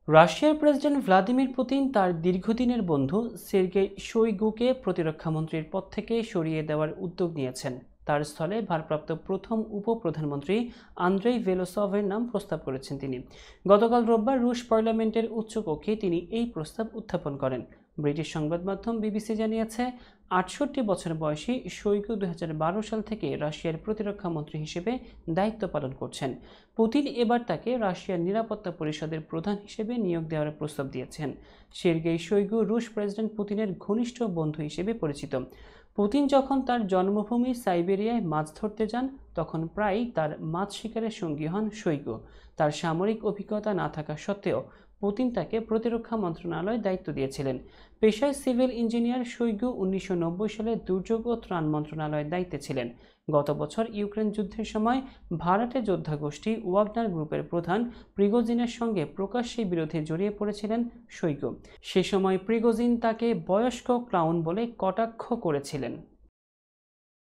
রাশিয়ার president Vladimir Putin তার দীর্ঘদিনের বন্ধু সের্গেই শোইগুকে প্রতিরক্ষামন্ত্রীর পদ থেকে সরিয়ে দেওয়ার উদ্যোগ নিয়েছেন। তার স্থলে ভারপ্রাপ্ত প্রথম উপপ্রধানমন্ত্রী আন্দ্রেই ভেলোসভের নাম প্রস্তাব করেছেন তিনি। গতকাল রোববার রুশ পার্লামেন্টের উচ্চকক্ষে তিনি এই প্রস্তাব উত্থাপন করেন। ব্রিটিশ সংবাদ মাধ্যম বিবিসি জানিয়েছে, ৬৮ বছর বয়সী শোইগু ২০১২ সাল থেকে রাশিয়ার প্রতিরক্ষা মন্ত্রী হিসেবে দায়িত্ব পালন করছেন। পুতিন এবার তাকে রাশিয়ার নিরাপত্তা পরিষদের প্রধান হিসেবে নিয়োগ দেওয়ার প্রস্তাব দিয়েছেন। সের্গেই শোইগু রুশ প্রেসিডেন্ট পুতিনের ঘনিষ্ঠ বন্ধু হিসেবে পরিচিত। পুতিন যখন তার জন্মভূমি সাইবেরিয়ায় মাছ ধরতে যান, তখন প্রায়ই তার মাছ শিকারের সঙ্গী হন শোইগু। তার সামরিক অভিজ্ঞতা না থাকা সত্ত্বেও পুতিন তাকে প্রতিরক্ষা মন্ত্রণালয়ে দায়িত্ব দিয়েছিলেন। পেশায় সিভিল ইঞ্জিনিয়ার শোইগু ১৯৯০ সালে দুর্যোগ ও ত্রাণ মন্ত্রণালয়ের দায়িত্বে ছিলেন। গত বছর ইউক্রেন যুদ্ধের সময় ভাড়াটে যোদ্ধা গোষ্ঠী ওয়াগনার গ্রুপের প্রধান প্রিগোজিনের সঙ্গে প্রকাশ্যে বিরোধে জড়িয়ে পড়েছিলেন শোইগু। সে সময় প্রিগোজিন তাকে বয়স্ক ক্লাউন বলে কটাক্ষ করেছিলেন।